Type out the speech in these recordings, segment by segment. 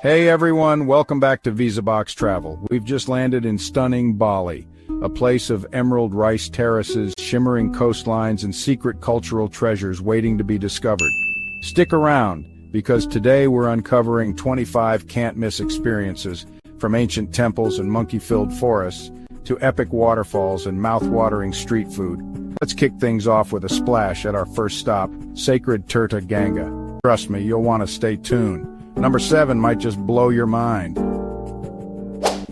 Hey everyone, welcome back to Visabox Travel. We've just landed in stunning Bali, a place of emerald rice terraces, shimmering coastlines, and secret cultural treasures waiting to be discovered. Stick around, because today we're uncovering 25 can't-miss experiences, from ancient temples and monkey-filled forests to epic waterfalls and mouth-watering street food. Let's kick things off with a splash at our first stop, sacred Tirta Gangga. Trust me, you'll want to stay tuned. Number 7 might just blow your mind.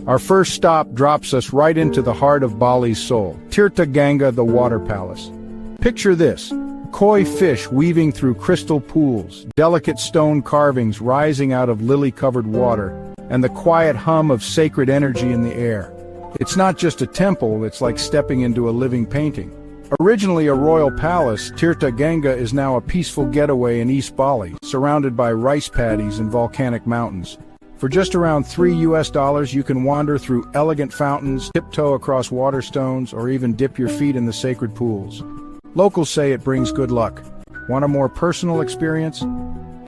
Our first stop drops us right into the heart of Bali's soul, Tirta Gangga, the water palace. Picture this: koi fish weaving through crystal pools, delicate stone carvings rising out of lily-covered water, and the quiet hum of sacred energy in the air. It's not just a temple, it's like stepping into a living painting. Originally a royal palace, Tirta Gangga is now a peaceful getaway in East Bali, surrounded by rice paddies and volcanic mountains. For just around $3 you can wander through elegant fountains, tiptoe across waterstones, or even dip your feet in the sacred pools. Locals say it brings good luck. Want a more personal experience?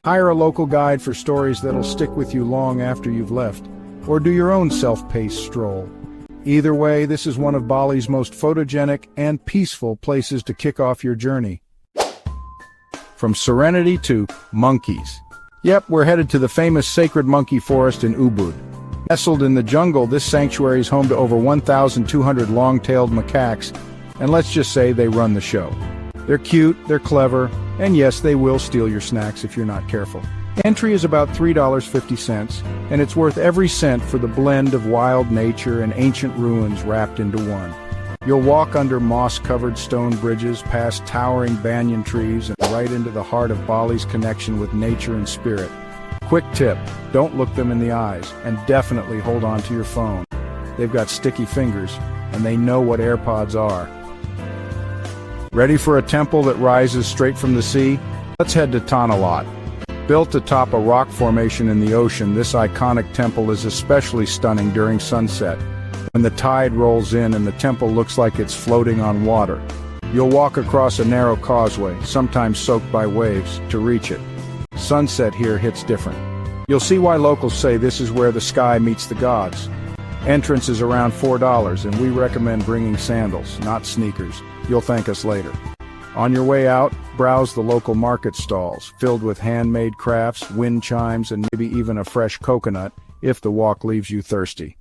Hire a local guide for stories that'll stick with you long after you've left, or do your own self-paced stroll. Either way, this is one of Bali's most photogenic and peaceful places to kick off your journey. From serenity to monkeys. Yep, we're headed to the famous sacred monkey forest in Ubud. Nestled in the jungle, this sanctuary is home to over 1,200 long-tailed macaques, and let's just say they run the show. They're cute, they're clever, and yes, they will steal your snacks if you're not careful. Entry is about $3.50, and it's worth every cent for the blend of wild nature and ancient ruins wrapped into one. You'll walk under moss-covered stone bridges, past towering banyan trees, and right into the heart of Bali's connection with nature and spirit. Quick tip, don't look them in the eyes, and definitely hold on to your phone. They've got sticky fingers, and they know what AirPods are. Ready for a temple that rises straight from the sea? Let's head to Tanah Lot. Built atop a rock formation in the ocean, this iconic temple is especially stunning during sunset, when the tide rolls in and the temple looks like it's floating on water. You'll walk across a narrow causeway, sometimes soaked by waves, to reach it. Sunset here hits different. You'll see why locals say this is where the sky meets the gods. Entrance is around $4, and we recommend bringing sandals, not sneakers. You'll thank us later. On your way out, browse the local market stalls, filled with handmade crafts, wind chimes, and maybe even a fresh coconut, if the walk leaves you thirsty.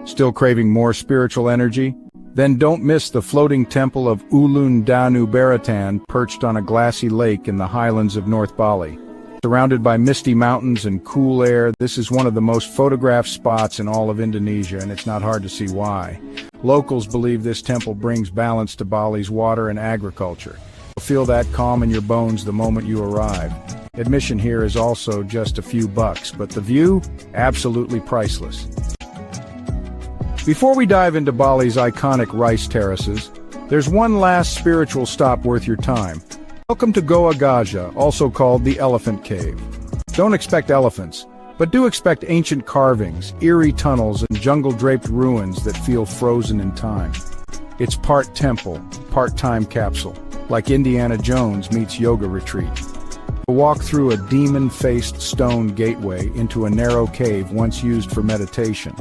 Still craving more spiritual energy? Then don't miss the floating temple of Ulun Danu Baratan, perched on a glassy lake in the highlands of North Bali. Surrounded by misty mountains and cool air, this is one of the most photographed spots in all of Indonesia, and it's not hard to see why. Locals believe this temple brings balance to Bali's water and agriculture. You'll feel that calm in your bones the moment you arrive. Admission here is also just a few bucks, but the view? Absolutely priceless. Before we dive into Bali's iconic rice terraces, there's one last spiritual stop worth your time. Welcome to Goa Gajah, also called the Elephant Cave. Don't expect elephants, but do expect ancient carvings, eerie tunnels, and jungle-draped ruins that feel frozen in time. It's part temple, part time capsule, like Indiana Jones meets yoga retreat. You'll walk through a demon-faced stone gateway into a narrow cave once used for meditation.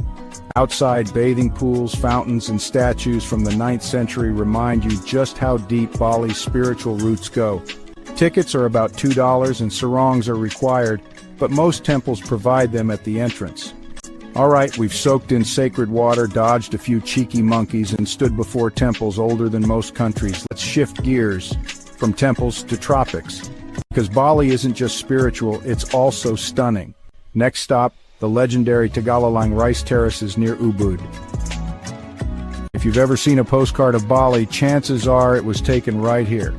Outside, bathing pools, fountains, and statues from the 9th century remind you just how deep Bali's spiritual roots go. Tickets are about $2 and sarongs are required, but most temples provide them at the entrance. Alright, we've soaked in sacred water, dodged a few cheeky monkeys, and stood before temples older than most countries. Let's shift gears from temples to tropics. Because Bali isn't just spiritual, it's also stunning. Next stop, the legendary Tagalalang rice terraces near Ubud. If you've ever seen a postcard of Bali, chances are it was taken right here.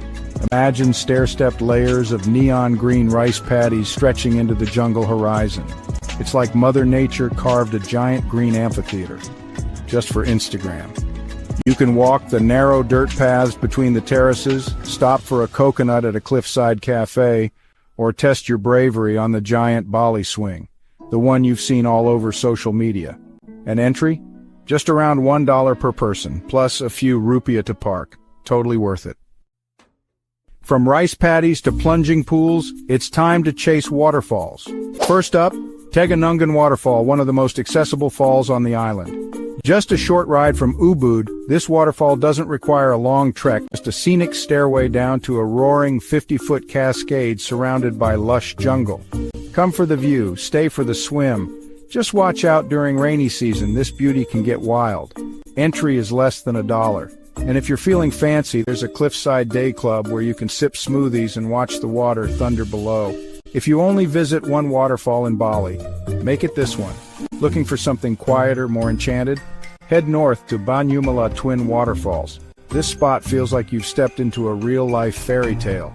Imagine stair-stepped layers of neon green rice paddies stretching into the jungle horizon. It's like Mother Nature carved a giant green amphitheater, just for Instagram. You can walk the narrow dirt paths between the terraces, stop for a coconut at a cliffside cafe, or test your bravery on the giant Bali swing, the one you've seen all over social media. An entry? Just around $1 per person, plus a few rupiah to park. Totally worth it. From rice paddies to plunging pools, it's time to chase waterfalls. First up, Teganungan Waterfall, one of the most accessible falls on the island. Just a short ride from Ubud, this waterfall doesn't require a long trek, just a scenic stairway down to a roaring 50-foot cascade surrounded by lush jungle. Come for the view, stay for the swim. Just watch out during rainy season, this beauty can get wild. Entry is less than $1. And if you're feeling fancy, there's a cliffside day club where you can sip smoothies and watch the water thunder below. If you only visit one waterfall in Bali, make it this one. Looking for something quieter, more enchanted? Head north to Banyumala Twin Waterfalls. This spot feels like you've stepped into a real-life fairy tale.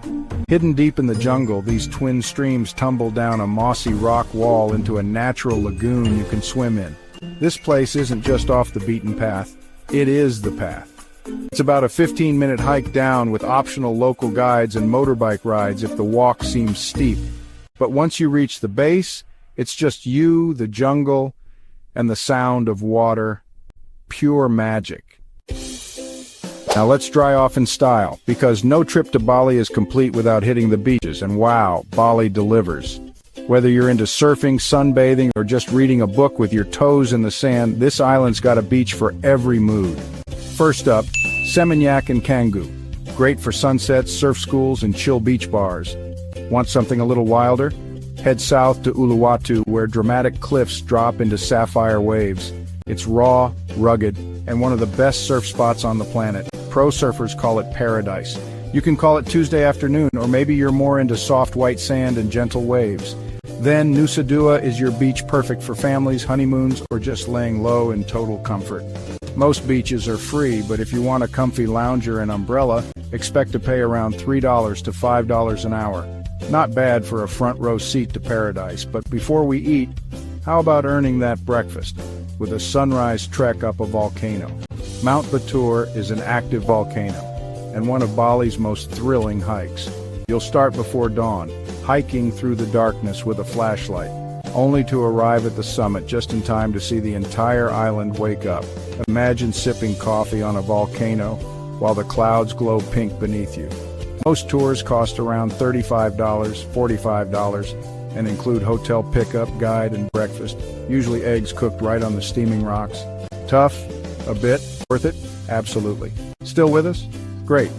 Hidden deep in the jungle, these twin streams tumble down a mossy rock wall into a natural lagoon you can swim in. This place isn't just off the beaten path, it is the path. It's about a 15-minute hike down with optional local guides and motorbike rides if the walk seems steep. But once you reach the base, it's just you, the jungle, and the sound of water. Pure magic. Now let's dry off in style, because no trip to Bali is complete without hitting the beaches, and wow, Bali delivers. Whether you're into surfing, sunbathing, or just reading a book with your toes in the sand, this island's got a beach for every mood. First up, Seminyak and Canggu. Great for sunsets, surf schools, and chill beach bars. Want something a little wilder? Head south to Uluwatu, where dramatic cliffs drop into sapphire waves. It's raw, rugged, and one of the best surf spots on the planet. Pro surfers call it paradise. You can call it Tuesday afternoon, or maybe you're more into soft white sand and gentle waves. Then Nusa Dua is your beach, perfect for families, honeymoons, or just laying low in total comfort. Most beaches are free, but if you want a comfy lounger and umbrella, expect to pay around $3 to $5 an hour. Not bad for a front row seat to paradise, but before we eat, how about earning that breakfast with a sunrise trek up a volcano? Mount Batur is an active volcano, and one of Bali's most thrilling hikes. You'll start before dawn, hiking through the darkness with a flashlight, only to arrive at the summit just in time to see the entire island wake up. Imagine sipping coffee on a volcano while the clouds glow pink beneath you. Most tours cost around $35, $45, and include hotel pickup, guide, and breakfast, usually eggs cooked right on the steaming rocks. Tough? A bit? Worth it? Absolutely. Still with us? Great.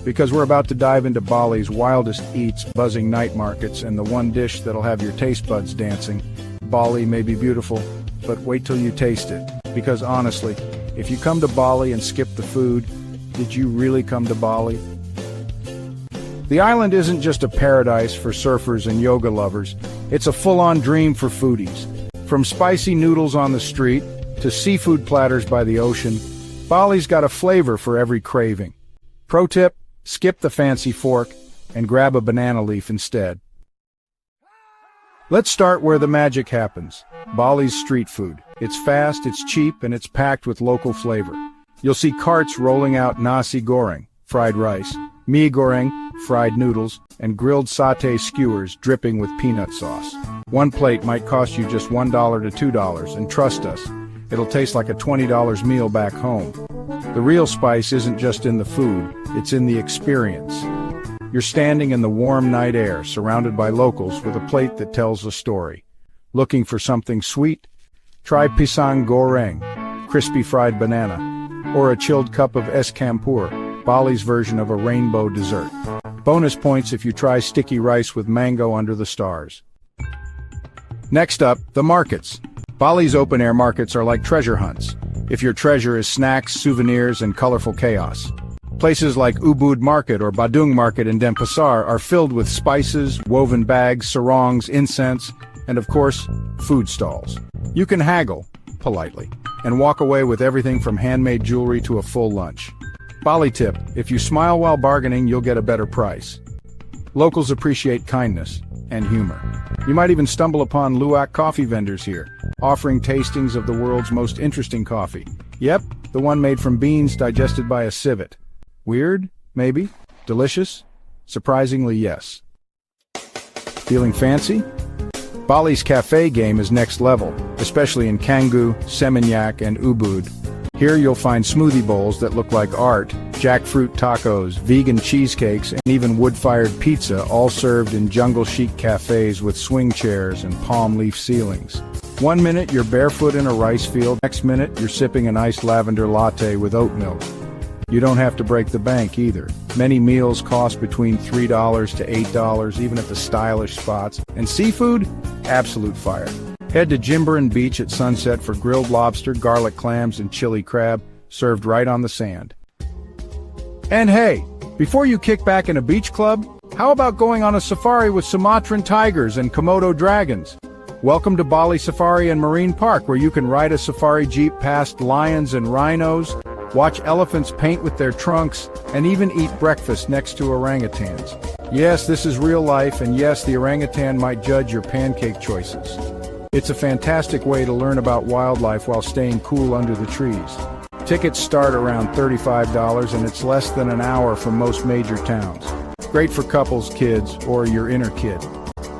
Because we're about to dive into Bali's wildest eats, buzzing night markets, and the one dish that'll have your taste buds dancing. Bali may be beautiful, but wait till you taste it. Because honestly, if you come to Bali and skip the food, did you really come to Bali? The island isn't just a paradise for surfers and yoga lovers, it's a full-on dream for foodies. From spicy noodles on the street to seafood platters by the ocean, Bali's got a flavor for every craving. Pro tip, skip the fancy fork and grab a banana leaf instead. Let's start where the magic happens, Bali's street food. It's fast, it's cheap, and it's packed with local flavor. You'll see carts rolling out nasi goreng, fried rice, mie goreng, fried noodles, and grilled satay skewers dripping with peanut sauce. One plate might cost you just $1 to $2, and trust us, it'll taste like a $20 meal back home. The real spice isn't just in the food, it's in the experience. You're standing in the warm night air, surrounded by locals with a plate that tells a story. Looking for something sweet? Try pisang goreng, crispy fried banana, or a chilled cup of es campur, Bali's version of a rainbow dessert. Bonus points if you try sticky rice with mango under the stars. Next up, the markets. Bali's open-air markets are like treasure hunts, if your treasure is snacks, souvenirs, and colorful chaos. Places like Ubud Market or Badung Market in Denpasar are filled with spices, woven bags, sarongs, incense, and of course, food stalls. You can haggle, politely, and walk away with everything from handmade jewelry to a full lunch. Bali tip, if you smile while bargaining, you'll get a better price. Locals appreciate kindness and humor. You might even stumble upon luwak coffee vendors here, offering tastings of the world's most interesting coffee. Yep, the one made from beans digested by a civet. Weird? Maybe? Delicious? Surprisingly, yes. Feeling fancy? Bali's cafe game is next level, especially in Canggu, Seminyak, and Ubud. Here you'll find smoothie bowls that look like art, jackfruit tacos, vegan cheesecakes, and even wood-fired pizza, all served in jungle-chic cafes with swing chairs and palm leaf ceilings. One minute you're barefoot in a rice field, next minute you're sipping an iced lavender latte with oat milk. You don't have to break the bank either. Many meals cost between $3 to $8, even at the stylish spots. And seafood? Absolute fire. Head to Jimbaran Beach at sunset for grilled lobster, garlic clams, and chili crab, served right on the sand. And hey, before you kick back in a beach club, how about going on a safari with Sumatran tigers and Komodo dragons? Welcome to Bali Safari and Marine Park, where you can ride a safari jeep past lions and rhinos, watch elephants paint with their trunks, and even eat breakfast next to orangutans. Yes, this is real life, and yes, the orangutan might judge your pancake choices. It's a fantastic way to learn about wildlife while staying cool under the trees. Tickets start around $35, and it's less than an hour from most major towns. Great for couples, kids, or your inner kid.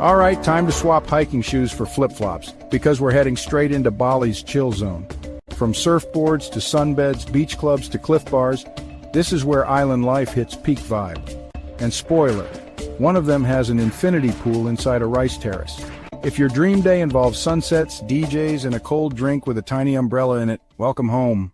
All right, time to swap hiking shoes for flip-flops, because we're heading straight into Bali's chill zone. From surfboards to sunbeds, beach clubs to cliff bars, this is where island life hits peak vibe. And spoiler, one of them has an infinity pool inside a rice terrace. If your dream day involves sunsets, DJs, and a cold drink with a tiny umbrella in it, welcome home.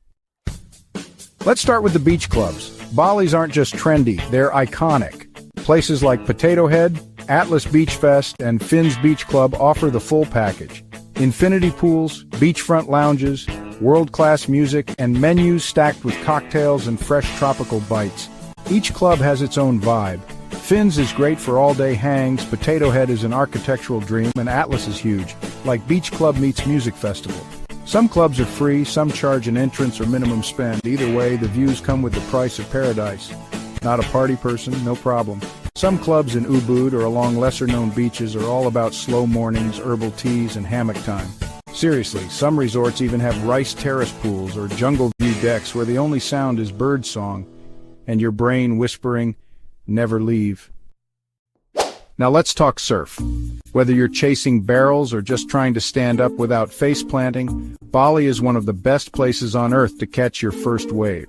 Let's start with the beach clubs. Bali's aren't just trendy, they're iconic. Places like Potato Head, Atlas Beach Fest, and Finn's Beach Club offer the full package. Infinity pools, beachfront lounges, world-class music, and menus stacked with cocktails and fresh tropical bites. Each club has its own vibe. Finn's is great for all-day hangs, Potato Head is an architectural dream, and Atlas is huge, like Beach Club meets music festival. Some clubs are free, some charge an entrance or minimum spend. Either way, the views come with the price of paradise. Not a party person? No problem. Some clubs in Ubud or along lesser-known beaches are all about slow mornings, herbal teas, and hammock time. Seriously, some resorts even have rice terrace pools or jungle view decks where the only sound is bird song and your brain whispering, "Never leave." Now let's talk surf. Whether you're chasing barrels or just trying to stand up without face planting, Bali is one of the best places on earth to catch your first wave.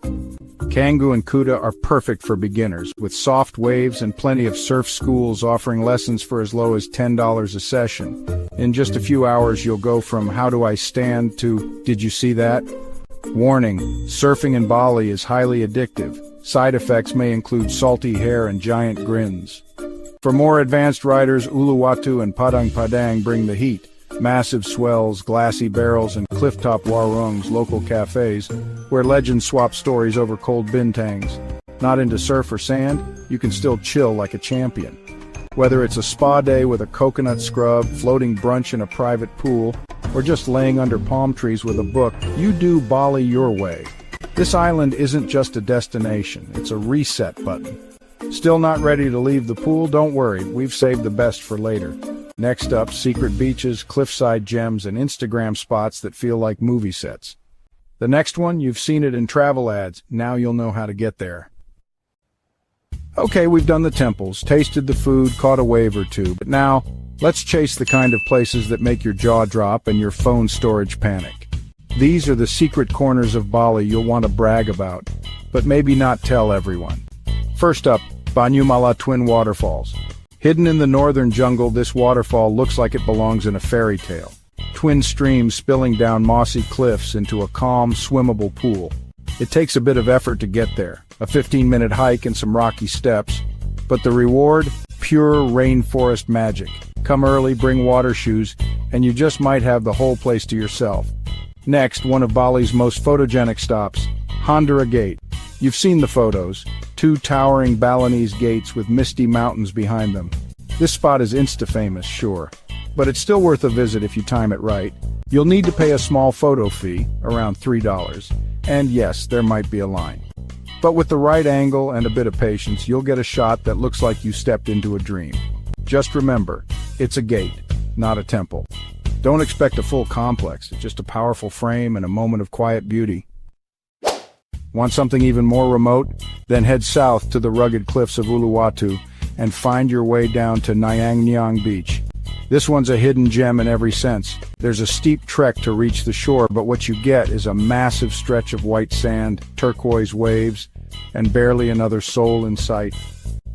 Canggu and Kuta are perfect for beginners, with soft waves and plenty of surf schools offering lessons for as low as $10 a session. In just a few hours, you'll go from "how do I stand" to "did you see that?" Warning, surfing in Bali is highly addictive. Side effects may include salty hair and giant grins. For more advanced riders, Uluwatu and Padang Padang bring the heat. Massive swells, glassy barrels, and clifftop warungs, local cafes, where legends swap stories over cold bintangs. Not into surf or sand? You can still chill like a champion. Whether it's a spa day with a coconut scrub, floating brunch in a private pool, or just laying under palm trees with a book, you do Bali your way. This island isn't just a destination, it's a reset button. Still not ready to leave the pool? Don't worry, we've saved the best for later. Next up, secret beaches, cliffside gems, and Instagram spots that feel like movie sets. The next one, you've seen it in travel ads, now you'll know how to get there. Okay, we've done the temples, tasted the food, caught a wave or two, but now, let's chase the kind of places that make your jaw drop and your phone storage panic. These are the secret corners of Bali you'll want to brag about, but maybe not tell everyone. First up, Banyumala Twin Waterfalls. Hidden in the northern jungle, this waterfall looks like it belongs in a fairy tale. Twin streams spilling down mossy cliffs into a calm, swimmable pool. It takes a bit of effort to get there, a 15-minute hike and some rocky steps, but the reward? Pure rainforest magic. Come early, bring water shoes, and you just might have the whole place to yourself. Next, one of Bali's most photogenic stops, Handara Gate. You've seen the photos, two towering Balinese gates with misty mountains behind them. This spot is insta-famous, sure, but it's still worth a visit if you time it right. You'll need to pay a small photo fee, around $3, and yes, there might be a line. But with the right angle and a bit of patience, you'll get a shot that looks like you stepped into a dream. Just remember, it's a gate, not a temple. Don't expect a full complex, it's just a powerful frame and a moment of quiet beauty. Want something even more remote? Then head south to the rugged cliffs of Uluwatu and find your way down to Nyangnyang Beach. This one's a hidden gem in every sense. There's a steep trek to reach the shore, but what you get is a massive stretch of white sand, turquoise waves, and barely another soul in sight.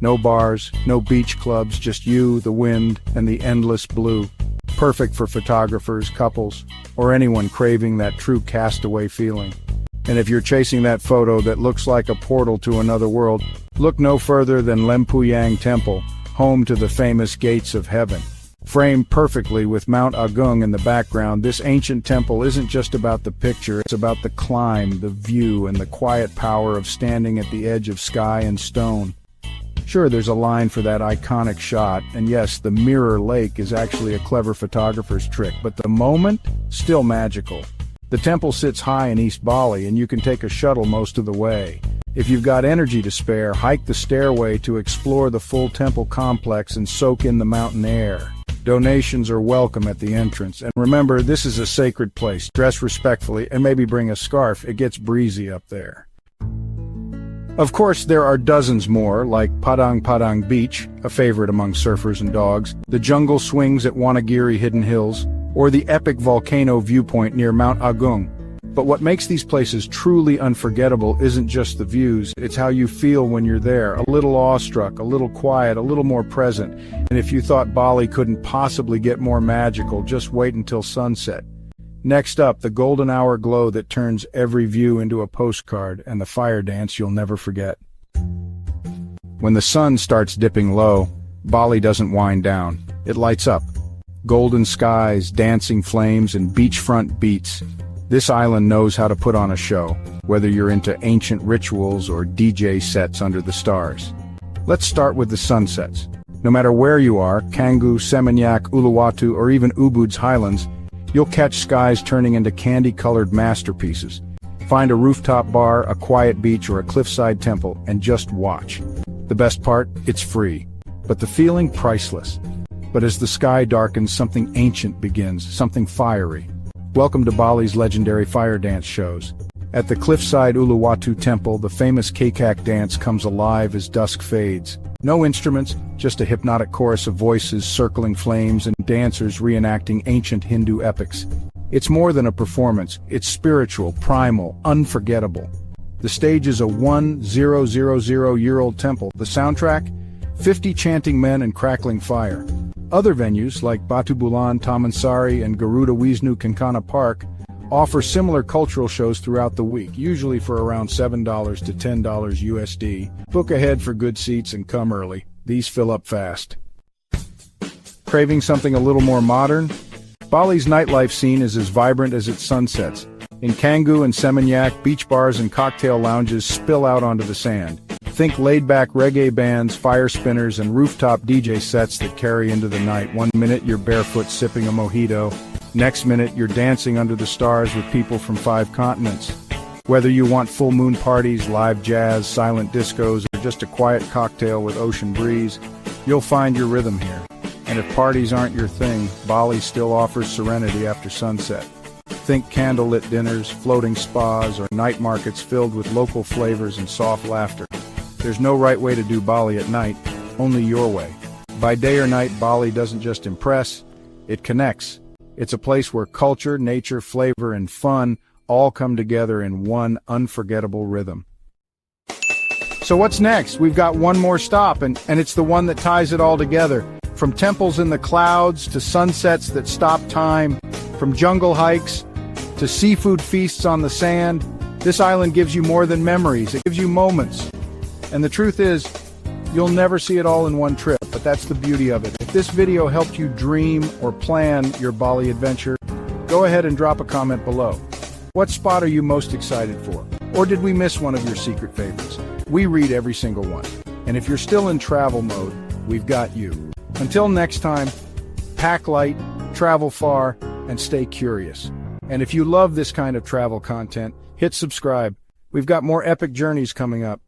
No bars, no beach clubs, just you, the wind, and the endless blue. Perfect for photographers, couples, or anyone craving that true castaway feeling. And if you're chasing that photo that looks like a portal to another world, look no further than Lempuyang Temple, home to the famous Gates of Heaven. Framed perfectly with Mount Agung in the background, this ancient temple isn't just about the picture, it's about the climb, the view, and the quiet power of standing at the edge of sky and stone. Sure, there's a line for that iconic shot, and yes, the mirror lake is actually a clever photographer's trick, but the moment, still magical. The temple sits high in East Bali, and you can take a shuttle most of the way. If you've got energy to spare, hike the stairway to explore the full temple complex and soak in the mountain air. Donations are welcome at the entrance, and remember, this is a sacred place. Dress respectfully, and maybe bring a scarf. It gets breezy up there. Of course, there are dozens more, like Padang Padang Beach, a favorite among surfers and dogs, the jungle swings at Wonogiri Hidden Hills, or the epic volcano viewpoint near Mount Agung. But what makes these places truly unforgettable isn't just the views, it's how you feel when you're there, a little awestruck, a little quiet, a little more present. And if you thought Bali couldn't possibly get more magical, just wait until sunset. Next up, the golden hour glow that turns every view into a postcard, and the fire dance you'll never forget. When the sun starts dipping low, Bali doesn't wind down. It lights up. Golden skies, dancing flames, and beachfront beats. This island knows how to put on a show, whether you're into ancient rituals or DJ sets under the stars. Let's start with the sunsets. No matter where you are, Canggu, Seminyak, Uluwatu, or even Ubud's highlands, you'll catch skies turning into candy-colored masterpieces. Find a rooftop bar, a quiet beach, or a cliffside temple, and just watch. The best part? It's free. But the feeling? Priceless. But as the sky darkens, something ancient begins, something fiery. Welcome to Bali's legendary fire dance shows. At the cliffside Uluwatu temple, the famous Kakak dance comes alive as dusk fades. No instruments, just a hypnotic chorus of voices circling flames and dancers reenacting ancient Hindu epics. It's more than a performance, it's spiritual, primal, unforgettable. The stage is a 1,000-year-old temple. The soundtrack? 50 chanting men and crackling fire. Other venues, like Batu Bulan, Tamansari, and Garuda Wisnu Kankana Park, offer similar cultural shows throughout the week, usually for around $7 to $10 USD. Book ahead for good seats and come early. These fill up fast. Craving something a little more modern? Bali's nightlife scene is as vibrant as its sunsets. In Canggu and Seminyak, beach bars and cocktail lounges spill out onto the sand. Think laid-back reggae bands, fire spinners, and rooftop DJ sets that carry into the night. One minute you're barefoot sipping a mojito. Next minute you're dancing under the stars with people from 5 continents. Whether you want full moon parties, live jazz, silent discos, or just a quiet cocktail with ocean breeze, you'll find your rhythm here. And if parties aren't your thing, Bali still offers serenity after sunset. Think candlelit dinners, floating spas, or night markets filled with local flavors and soft laughter. There's no right way to do Bali at night, only your way. By day or night, Bali doesn't just impress, it connects. It's a place where culture, nature, flavor, and fun all come together in one unforgettable rhythm. So what's next? We've got one more stop, and it's the one that ties it all together. From temples in the clouds to sunsets that stop time, from jungle hikes to seafood feasts on the sand, this island gives you more than memories, it gives you moments. And the truth is, you'll never see it all in one trip, but that's the beauty of it. If this video helped you dream or plan your Bali adventure, go ahead and drop a comment below. What spot are you most excited for? Or did we miss one of your secret favorites? We read every single one. And if you're still in travel mode, we've got you. Until next time, pack light, travel far, and stay curious. And if you love this kind of travel content, hit subscribe. We've got more epic journeys coming up.